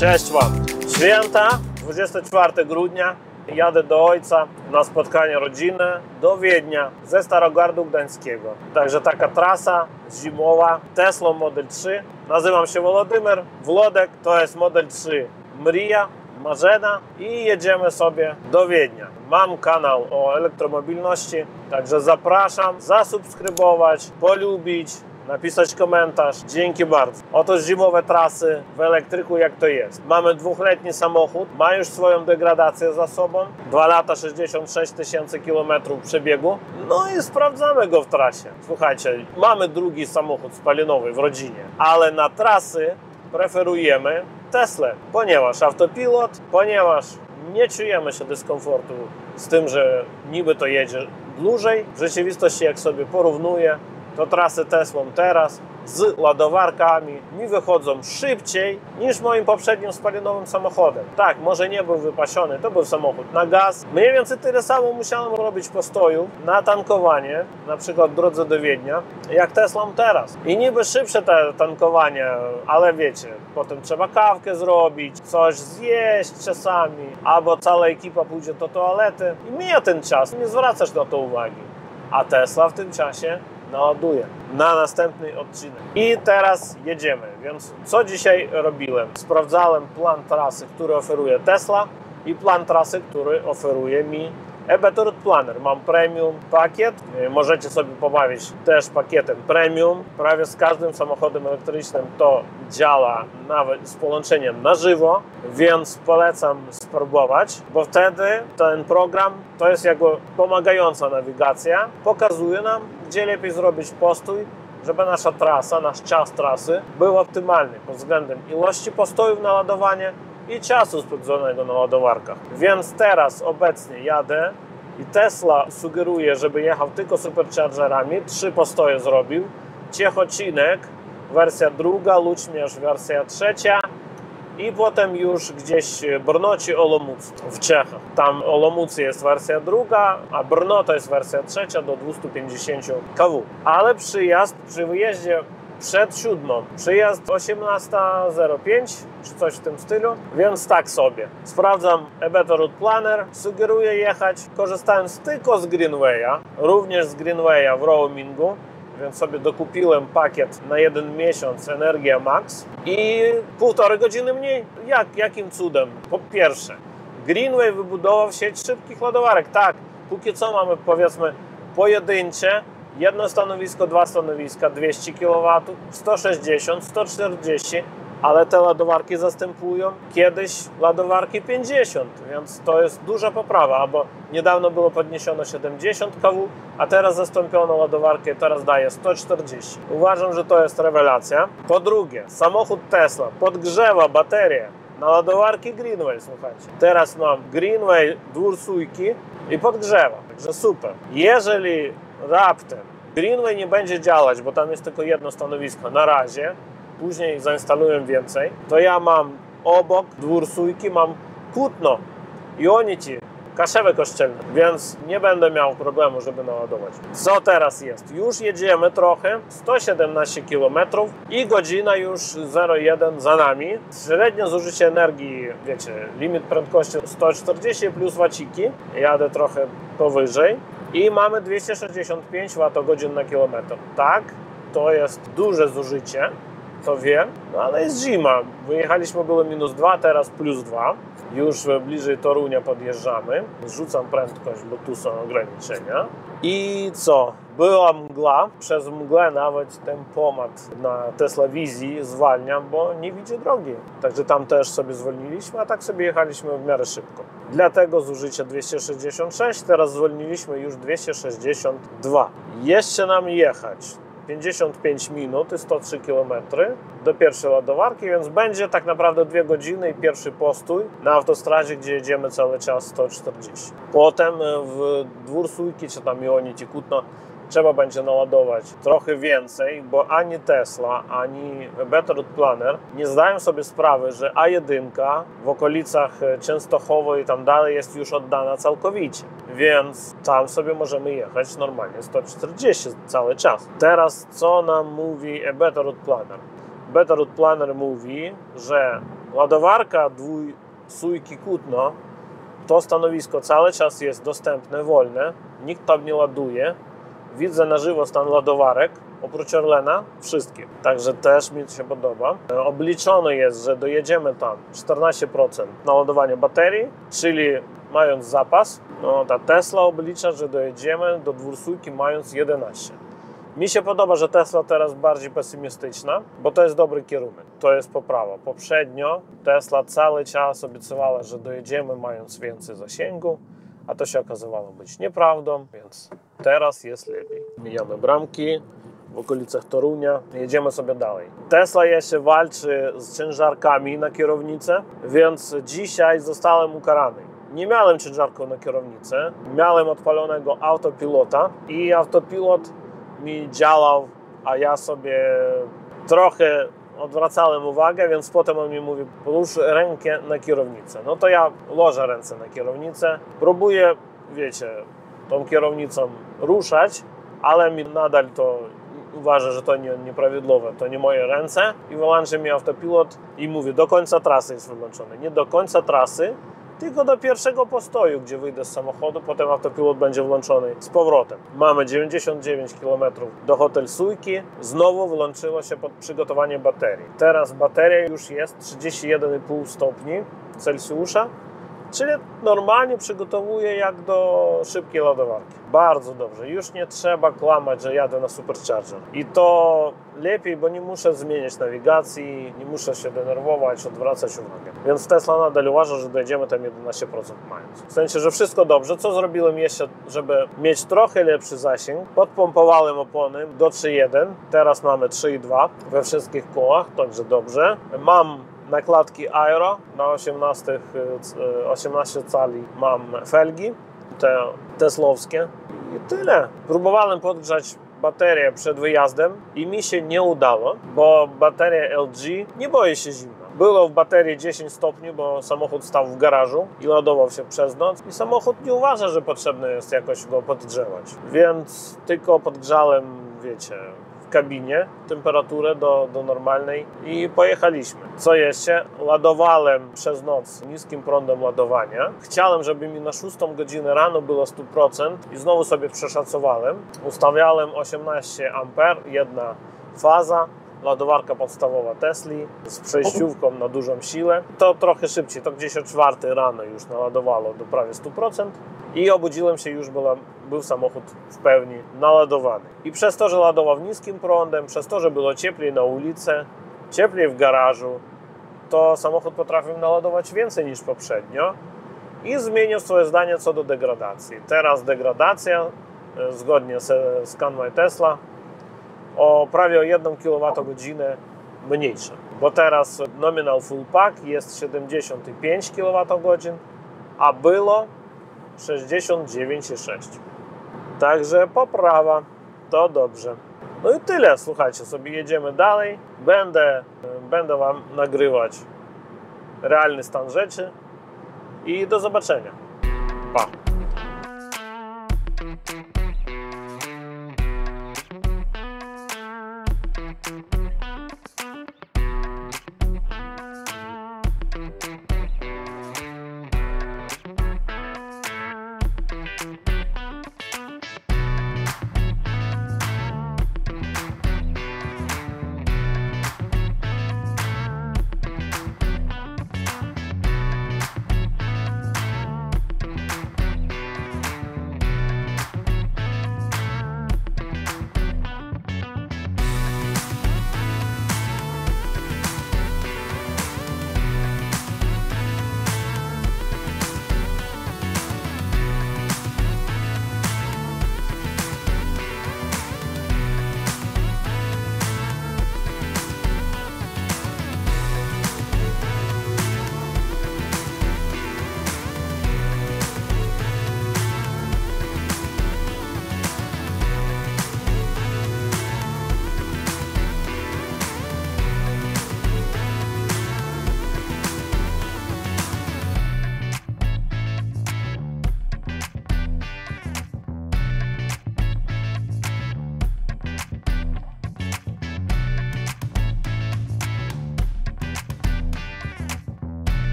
Cześć Wam! Święta, 24 grudnia. Jadę do ojca na spotkanie rodzinne do Wiednia ze Starogardu Gdańskiego. Także taka trasa zimowa Tesla Model 3. Nazywam się Wolodymyr, Włodek, to jest Model 3 Mrija, Marzena i jedziemy sobie do Wiednia. Mam kanał o elektromobilności, także zapraszam zasubskrybować, polubić, napisać komentarz. Dzięki bardzo. Oto zimowe trasy w elektryku, jak to jest. Mamy dwuletni samochód, ma już swoją degradację za sobą. 2 lata, 66 tysięcy kilometrów przebiegu. No i sprawdzamy go w trasie. Słuchajcie, mamy drugi samochód spalinowy w rodzinie, ale na trasy preferujemy Teslę, ponieważ autopilot, ponieważ nie czujemy się dyskomfortu z tym, że niby to jedzie dłużej. W rzeczywistości, jak sobie porównuję, to trasy Teslą teraz z ładowarkami mi wychodzą szybciej niż moim poprzednim spalinowym samochodem. Tak, może nie był wypasiony, to był samochód na gaz. Mniej więcej tyle samo musiałem robić postoju na tankowanie, na przykład w drodze do Wiednia, jak Teslą teraz. I niby szybsze te tankowanie, ale wiecie, potem trzeba kawkę zrobić, coś zjeść czasami, albo cała ekipa pójdzie do toalety i mija ten czas, nie zwracasz na to uwagi. A Tesla w tym czasie naładuję na następny odcinek. I teraz jedziemy. Więc co dzisiaj robiłem? Sprawdzałem plan trasy, który oferuje Tesla i plan trasy, który oferuje mi eBetter Planner. Mam premium pakiet. Możecie sobie pobawić też pakietem premium. Prawie z każdym samochodem elektrycznym to działa nawet z połączeniem na żywo, więc polecam spróbować, bo wtedy ten program to jest jakby pomagająca nawigacja. Pokazuje nam, gdzie lepiej zrobić postój, żeby nasza trasa, nasz czas trasy był optymalny pod względem ilości postojów na ładowanie i czasu spędzonego na ładowarkach. Więc teraz obecnie jadę i Tesla sugeruje, żeby jechał tylko superchargerami. 3 postoje zrobił. Ciechocinek, wersja druga, Luczmierz, wersja trzecia i potem już gdzieś Brno czy Olomouc w Czechach. Tam Olomouc jest wersja druga, a Brno to jest wersja trzecia do 250 kW. Ale przyjazd przy wyjeździe przed 7, przyjazd 18:05 czy coś w tym stylu, więc tak sobie. Sprawdzam eBetter Planner, sugeruję jechać, korzystając tylko z Greenwaya, również z Greenwaya w roamingu, więc sobie dokupiłem pakiet na 1 miesiąc Energia Max i 1,5 godziny mniej. Jakim cudem? Po pierwsze, Greenway wybudował sieć szybkich ładowarek. Tak, póki co mamy powiedzmy pojedyncze, jedno stanowisko, 2 stanowiska, 200 kW, 160, 140, ale te ładowarki zastępują kiedyś ładowarki 50, więc to jest duża poprawa, bo niedawno było podniesiono 70 kW, a teraz zastąpiono ładowarkę, teraz daje 140. Uważam, że to jest rewelacja. Po drugie, samochód Tesla podgrzewa baterię na ładowarki Greenway, słuchajcie. Teraz mam Greenway dwursójki i podgrzewa, także super. Jeżeli raptem Greenway nie będzie działać, bo tam jest tylko jedno stanowisko na razie, później zainstaluję więcej, to ja mam obok dwursójki, mam Kutno, Ionity, Kaszewe Kościelne, więc nie będę miał problemu, żeby naładować. Co teraz jest? Już jedziemy trochę, 117 km i godzina już 0,1 za nami. Średnie zużycie energii, wiecie, limit prędkości 140 plus waciki, jadę trochę powyżej i mamy 265 Wh na kilometr. Tak, to jest duże zużycie, to wiem, no ale jest zima. Wyjechaliśmy, było -2, teraz +2. Już bliżej Torunia podjeżdżamy. Zrzucam prędkość, bo tu są ograniczenia. I co? Była mgła. Przez mgłę nawet tempomat na Tesla Wizji zwalniam, bo nie widzi drogi. Także tam też sobie zwolniliśmy, a tak sobie jechaliśmy w miarę szybko. Dlatego zużycie 266, teraz zwolniliśmy już 262. Jeszcze nam jechać 55 minut i 103 km do pierwszej ładowarki, więc będzie tak naprawdę 2 godziny i pierwszy postój na autostradzie, gdzie jedziemy cały czas 140. Potem w dwursójki, czy tam Ionity, Kutno, trzeba będzie naładować trochę więcej, bo ani Tesla, ani eBetter Planner nie zdają sobie sprawy, że A1 w okolicach Częstochowy i tam dalej jest już oddana całkowicie. Więc tam sobie możemy jechać normalnie 140 cały czas. Teraz co nam mówi eBetter Planner? eBetter Planner mówi, że ładowarka dwójsójki Kutno, to stanowisko cały czas jest dostępne, wolne, nikt tam nie ładuje. Widzę na żywo stan ładowarek, oprócz Orlena, wszystkie. Także też mi się podoba. Obliczone jest, że dojedziemy tam 14% naładowania baterii, czyli mając zapas, no ta Tesla oblicza, że dojedziemy do dwójsójki mając 11. Mi się podoba, że Tesla teraz bardziej pesymistyczna, bo to jest dobry kierunek, to jest poprawa. Poprzednio Tesla cały czas obiecywała, że dojedziemy mając więcej zasięgu, a to się okazywało być nieprawdą, więc teraz jest lepiej. Mijamy bramki w okolicach Torunia, jedziemy sobie dalej. Tesla jeszcze walczy z ciężarkami na kierownicę, więc dzisiaj zostałem ukarany. Nie miałem ciężarką na kierownicę, miałem odpalonego autopilota i autopilot mi działał, a ja sobie trochę odwracałem uwagę, więc potem on mi mówi: połóż rękę na kierownicę. No to ja łożę ręce na kierownicę, próbuję, wiecie, tą kierownicą ruszać, ale mi nadal to uważa, że to nieprawidłowe, to nie moje ręce i wyłączy mi autopilot i mówi: do końca trasy jest wyłączony. Nie do końca trasy, tylko do pierwszego postoju, gdzie wyjdę z samochodu, potem autopilot będzie włączony z powrotem. Mamy 99 km do Hotel Sójki, znowu wyłączyło się pod przygotowanie baterii. Teraz bateria już jest 31,5 stopni Celsjusza, czyli normalnie przygotowuję jak do szybkiej ładowarki. Bardzo dobrze, już nie trzeba kłamać, że jadę na supercharger. I to lepiej, bo nie muszę zmieniać nawigacji, nie muszę się denerwować, odwracać uwagę. Więc Tesla nadal uważa, że dojedziemy tam 11% mając. W sensie, że wszystko dobrze. Co zrobiłem jeszcze, żeby mieć trochę lepszy zasięg? Podpompowałem opony do 3.1, teraz mamy 3.2 we wszystkich kołach, także dobrze. Mam nakładki Aero na 18 cali, mam felgi, te teslowskie i tyle. Próbowałem podgrzać baterię przed wyjazdem i mi się nie udało, bo bateria LG nie boi się zimna. Było w baterii 10 stopni, bo samochód stał w garażu i ładował się przez noc i samochód nie uważa, że potrzebne jest jakoś go podgrzewać. Więc tylko podgrzałem, wiecie, w kabinie temperaturę do normalnej i pojechaliśmy. Co jeszcze? Ładowałem przez noc niskim prądem ładowania. Chciałem, żeby mi na 6 godzinę rano było 100% i znowu sobie przeszacowałem. Ustawiałem 18 A, jedna faza. Ładowarka podstawowa Tesli z przejściówką na dużą siłę. To trochę szybciej, to gdzieś o 4 rano już naładowało do prawie 100% i obudziłem się, już był samochód w pełni naładowany. I przez to, że ładował niskim prądem, przez to, że było cieplej na ulicy, cieplej w garażu, to samochód potrafił naładować więcej niż poprzednio i zmienił swoje zdanie co do degradacji. Teraz degradacja, zgodnie z Scan Tesla, o prawie o 1 kWh mniejsza, bo teraz nominal full pack jest 75 kWh, a było 69,6. Także poprawa, to dobrze. No i tyle, słuchajcie, sobie jedziemy dalej. Będę Wam nagrywać realny stan rzeczy i do zobaczenia. Pa!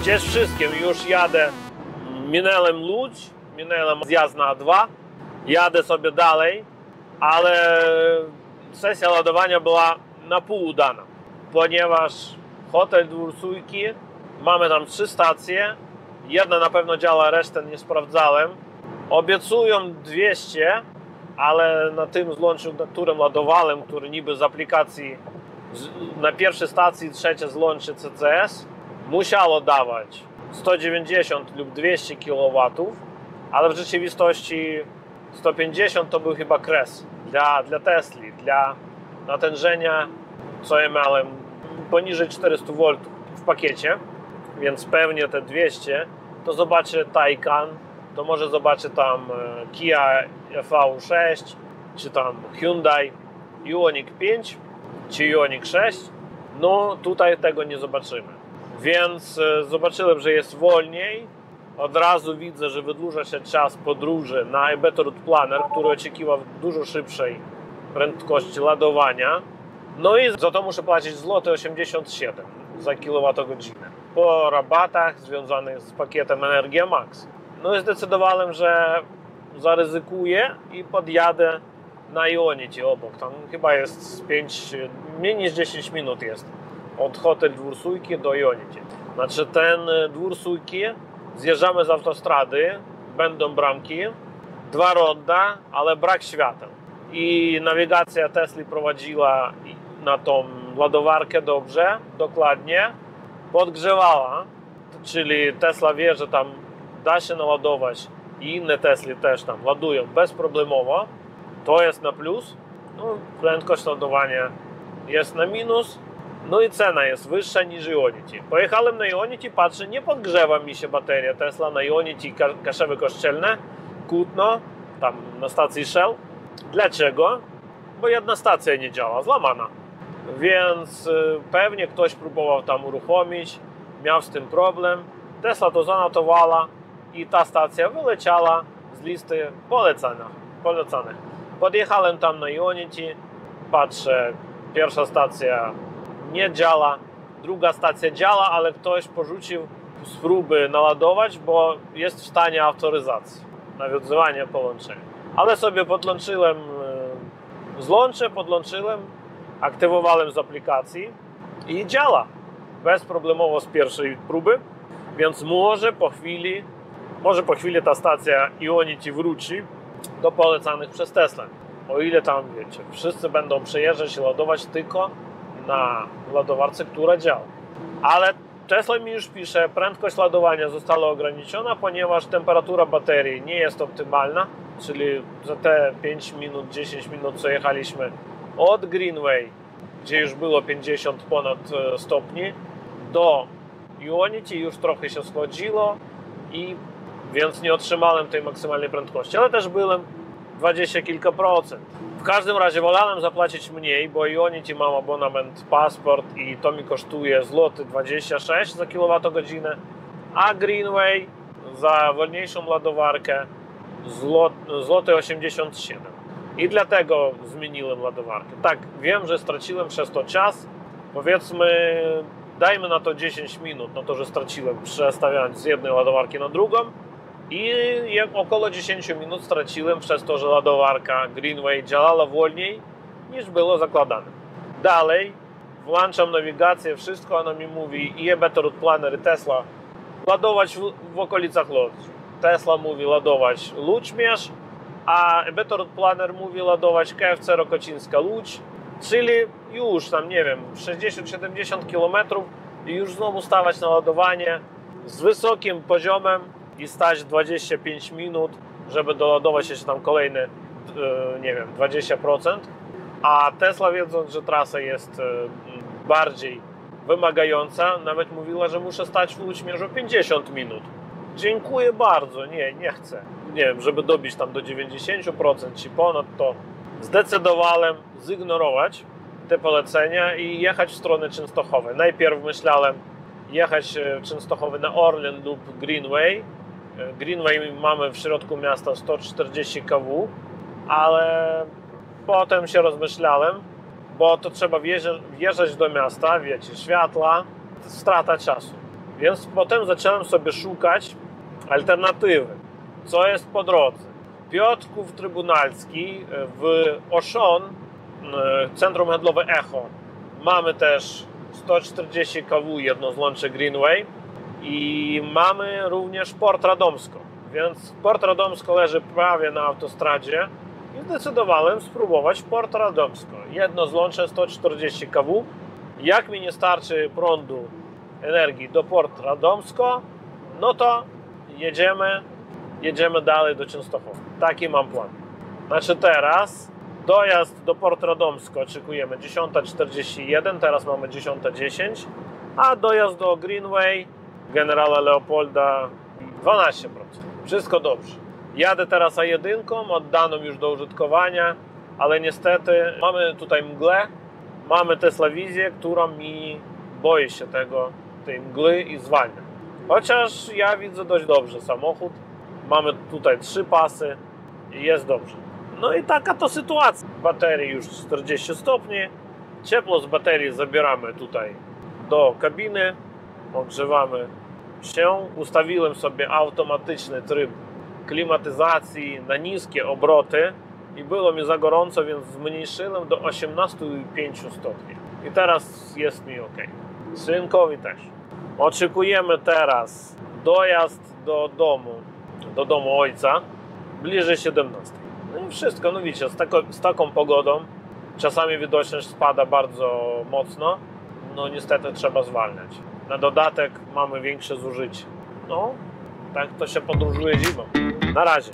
Gdzieś wszystkim już jadę, minęłem Łódź, minęłem zjazd na A2, jadę sobie dalej, ale sesja ładowania była na pół udana, ponieważ hotel Dwór Sójki, mamy tam 3 stacje, jedna na pewno działa, resztę nie sprawdzałem. Obiecują 200, ale na tym złączu, na którym ładowałem, który niby z aplikacji na pierwszej stacji, trzecie złącze CCS, musiało dawać 190 lub 200 kW, ale w rzeczywistości 150 to był chyba kres dla Tesli, dla natężenia, co ja miałem poniżej 400 V w pakiecie, więc pewnie te 200 to zobaczę Taycan, to może zobaczę tam Kia EV6, czy tam Hyundai Ioniq 5, czy Ioniq 6. No tutaj tego nie zobaczymy. Więc zobaczyłem, że jest wolniej. Od razu widzę, że wydłuża się czas podróży na eBetter Route Planner, który oczekiwał dużo szybszej prędkości ładowania. No i za to muszę płacić złoty 87 za kilowatogodzinę po rabatach związanych z pakietem Energia Max. No i zdecydowałem, że zaryzykuję i podjadę na Ionity obok. Tam chyba jest mniej niż 10 minut jest od hotel Dwór Sójki do Ionity. Znaczy ten Dwór Sójki, zjeżdżamy z autostrady, będą bramki, 2 ronda, ale brak świateł. I nawigacja Tesli prowadziła na tą ładowarkę dobrze, dokładnie, podgrzewała, czyli Tesla wie, że tam da się naładować i inne Tesli też tam ładują bezproblemowo. To jest na plus. No, prędkość ładowania jest na minus. No i cena jest wyższa niż Ionity. Pojechałem na Ionity, patrzę, nie podgrzewa mi się bateria Tesla na Ionity Kaszewy Kościelne, Kutno, tam na stacji Shell. Dlaczego? Bo jedna stacja nie działa, złamana. Więc pewnie ktoś próbował tam uruchomić, miał z tym problem. Tesla to zanotowała i ta stacja wyleciała z listy polecanych. Podjechałem tam na Ionity, patrzę, pierwsza stacja nie działa, druga stacja działa, ale ktoś porzucił z próby naładować, bo jest w stanie autoryzacji, nawiązywania połączenia. Ale sobie podłączyłem złącze, aktywowałem z aplikacji i działa bezproblemowo z pierwszej próby, więc może po chwili ta stacja Ionity wróci do polecanych przez Tesla. O ile tam, wiecie, wszyscy będą przejeżdżać i ładować tylko na ładowarce, która działa. Ale Tesla mi już pisze, prędkość ładowania została ograniczona, ponieważ temperatura baterii nie jest optymalna, czyli za te 5 minut, 10 minut, co jechaliśmy od Greenway, gdzie już było 50 ponad stopni, do Ionity już trochę się schłodziło i więc nie otrzymałem tej maksymalnej prędkości, ale też byłem 20 kilka procent. W każdym razie wolałem zapłacić mniej, bo Ionity mam abonament Passport i to mi kosztuje złoty 26 za kilowatogodzinę, a Greenway za wolniejszą ładowarkę złoty 87. I dlatego zmieniłem ładowarkę. Tak, wiem, że straciłem przez to czas. Powiedzmy, dajmy na to 10 minut, no to, że straciłem przestawiając z jednej ładowarki na drugą. I około 10 minut straciłem przez to, że ładowarka Greenway działała wolniej niż było zakładane. Dalej włączam nawigację, wszystko, ona mi mówi i eBetter Route Planner i Tesla ładować w okolicach Łodzi. Tesla mówi ładować Łódź-Mierz, a eBetter Route Planner mówi ładować KFC Rokocińska Łódź, czyli już tam, nie wiem, 60-70 km i już znowu stawać na ładowanie z wysokim poziomem i stać 25 minut, żeby doładować jeszcze tam kolejne, nie wiem, 20%. A Tesla, wiedząc, że trasa jest bardziej wymagająca, nawet mówiła, że muszę stać w Łódź-Mierzu 50 minut. Dziękuję bardzo, nie chcę. Nie wiem, żeby dobić tam do 90% czy ponad, to zdecydowałem zignorować te polecenia i jechać w stronę Częstochowy. Najpierw myślałem jechać w Częstochowy na Orlen lub Greenway. Greenway mamy w środku miasta 140 kW, ale potem się rozmyślałem, bo to trzeba wjeżdżać do miasta, wiecie, światła, strata czasu. Więc potem zacząłem sobie szukać alternatywy. Co jest po drodze? Piotrków Trybunalski w Auchan, centrum handlowe Echo. Mamy też 140 kW jedno złącze Greenway i mamy również Port Radomsko. Więc Port Radomsko leży prawie na autostradzie i zdecydowałem spróbować Port Radomsko. Jedno złącze 140 kW. Jak mi nie starczy prądu, energii do Port Radomsko, no to jedziemy dalej do Częstochowy. Taki mam plan. Znaczy teraz dojazd do Port Radomsko oczekujemy 10:41, teraz mamy 10:10, a dojazd do Greenway Generala Leopolda 12%. Wszystko dobrze. Jadę teraz A1, oddaną już do użytkowania, ale niestety mamy tutaj mgłę, mamy Teslawizję, która mi boi się tej mgły i zwalnia. Chociaż ja widzę dość dobrze samochód. Mamy tutaj 3 pasy i jest dobrze. No i taka to sytuacja. Baterii już 40 stopni. Ciepło z baterii zabieramy tutaj do kabiny. Ogrzewamy się. Ustawiłem sobie automatyczny tryb klimatyzacji na niskie obroty i było mi za gorąco, więc zmniejszyłem do 18,5 stopni. I teraz jest mi ok. Synkowi też. Oczekujemy teraz dojazd do domu ojca bliżej 17. No i wszystko, no widzicie, z taką pogodą czasami widoczność spada bardzo mocno, no niestety trzeba zwalniać. Na dodatek mamy większe zużycie. No, tak to się podróżuje zimą. Na razie.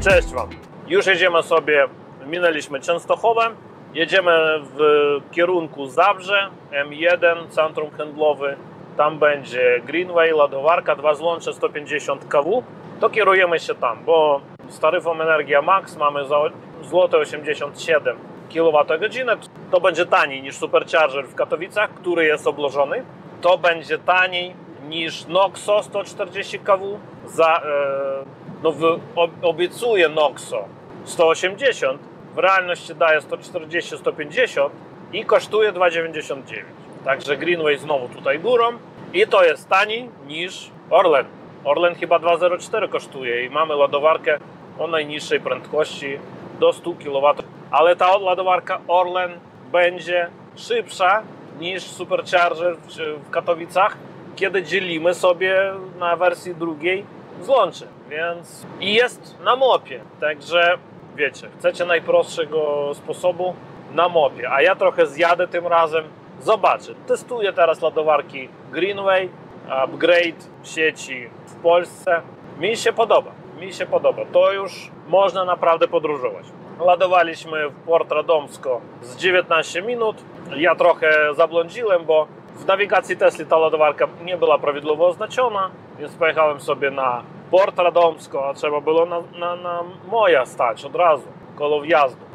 Cześć Wam. Już jedziemy sobie, minęliśmy Częstochowę, jedziemy w kierunku Zabrze, M1, centrum handlowy. Tam będzie Greenway, ładowarka, 2 złącze 150 kW. To kierujemy się tam, bo z taryfą Energia Max mamy za złote 87 kWh. To będzie taniej niż Supercharger w Katowicach, który jest obłożony. To będzie taniej niż Noxo 140 kW. Obiecuje Noxo 180, w realności daje 140-150 i kosztuje 2,99. Także Greenway znowu tutaj górą i to jest taniej niż Orlen. Orlen chyba 2,04 kosztuje i mamy ładowarkę o najniższej prędkości do 100 kW. Ale ta ładowarka Orlen będzie szybsza niż Supercharger w Katowicach, kiedy dzielimy sobie na wersji drugiej złącze, więc i jest na mopie, także wiecie, chcecie najprostszego sposobu, na mopie, a ja trochę zjadę tym razem. Zobaczę. Testuję teraz ładowarki Greenway, upgrade sieci w Polsce. Mi się podoba. To już można naprawdę podróżować. Ładowaliśmy w Port Radomsko z 19 minut. Ja trochę zablądziłem, bo w nawigacji Tesli ta ładowarka nie była prawidłowo oznaczona, więc pojechałem sobie na Port Radomsko, a trzeba było na moja stać od razu, koło wjazdu.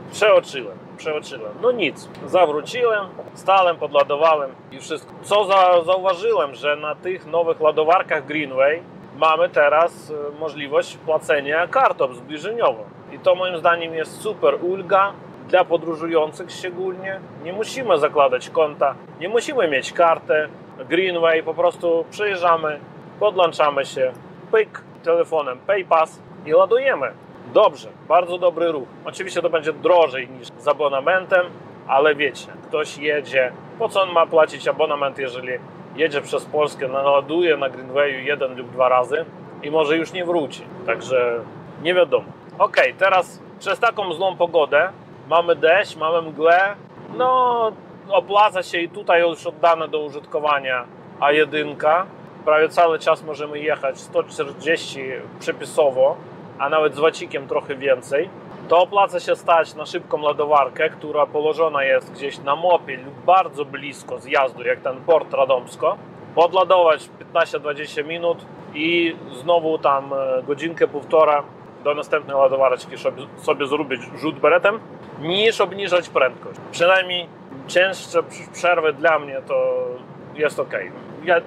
Przeoczyłem. No nic, zawróciłem, stałem, podładowałem i wszystko. Co zauważyłem, że na tych nowych ładowarkach Greenway mamy teraz możliwość płacenia kartą zbliżeniową. I to moim zdaniem jest super ulga dla podróżujących szczególnie. Nie musimy zakładać konta, nie musimy mieć kartę Greenway, po prostu przyjeżdżamy, podłączamy się, pyk, telefonem PayPass i ładujemy. Dobrze, bardzo dobry ruch. Oczywiście to będzie drożej niż z abonamentem, ale wiecie, ktoś jedzie, po co on ma płacić abonament, jeżeli jedzie przez Polskę, naładuje na Greenwayu 1 lub 2 razy i może już nie wróci. Także nie wiadomo. Ok, teraz przez taką złą pogodę mamy deszcz, mamy mgłę, no opłaca się i tutaj już oddane do użytkowania A1. Prawie cały czas możemy jechać 140 przepisowo, a nawet z wacikiem trochę więcej. To opłaca się stać na szybką ładowarkę, która położona jest gdzieś na mopie lub bardzo blisko zjazdu, jak ten Port Radomsko. Podładować 15-20 minut i znowu tam godzinkę, półtora do następnej ładowareczki sobie zrobić rzut beretem, niż obniżać prędkość. Przynajmniej cięższe przerwy dla mnie to jest ok.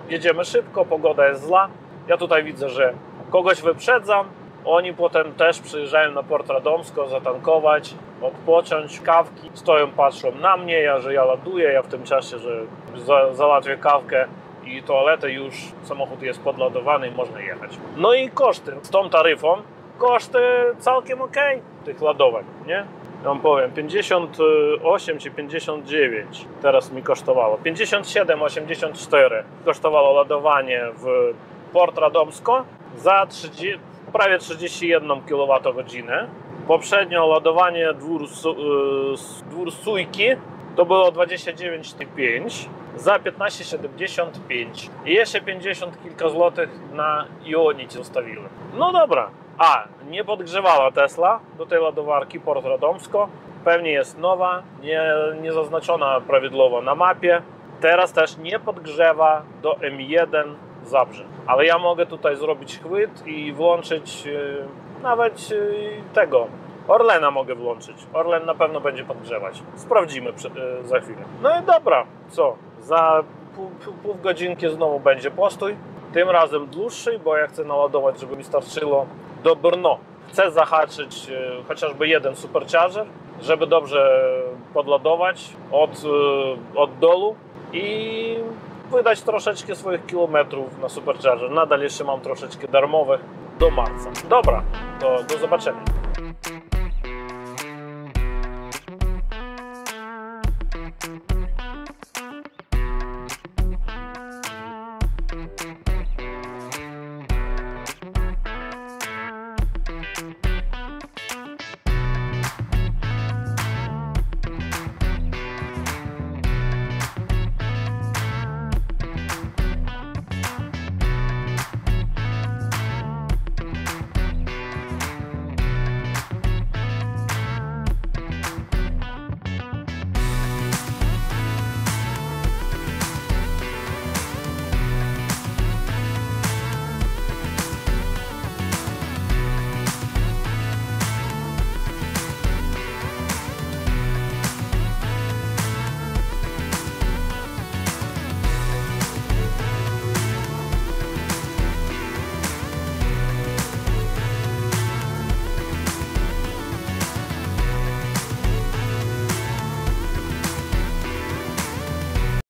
Jedziemy szybko, pogoda jest zła. Ja tutaj widzę, że kogoś wyprzedzam. Oni potem też przyjeżdżają na Port Radomsko zatankować, odpocząć, kawki. Stoją, patrzą na mnie, że ja ładuję, ja w tym czasie, że załatwię kawkę i toaletę, już samochód jest podładowany i można jechać. No i koszty. Z tą taryfą koszty całkiem ok tych ładowań, nie? Ja wam powiem, 58 czy 59 teraz mi kosztowało. 57,84 kosztowało ładowanie w Port Radomsko za prawie 31 kWh. Poprzednio ładowanie dwór Sujki to było 29,5 za 15,75 i jeszcze 50 kilka złotych na Ionicie zostawiłem. No dobra, nie podgrzewała Tesla do tej ładowarki Port Radomsko, pewnie jest nowa, nie zaznaczona prawidłowo na mapie. Teraz też nie podgrzewa do M1 Zabrze, ale ja mogę tutaj zrobić chwyt i włączyć nawet tego Orlena mogę włączyć. Orlen na pewno będzie podgrzewać. Sprawdzimy za chwilę. No i dobra, co? Za pół godzinki znowu będzie postój. Tym razem dłuższy, bo ja chcę naładować, żeby mi starczyło do Brno. Chcę zahaczyć chociażby jeden supercharger, żeby dobrze podładować od dolu i wydać troszeczkę swoich kilometrów na supercharger. Nadal jeszcze mam troszeczkę darmowych do marca. Dobra, to do zobaczenia.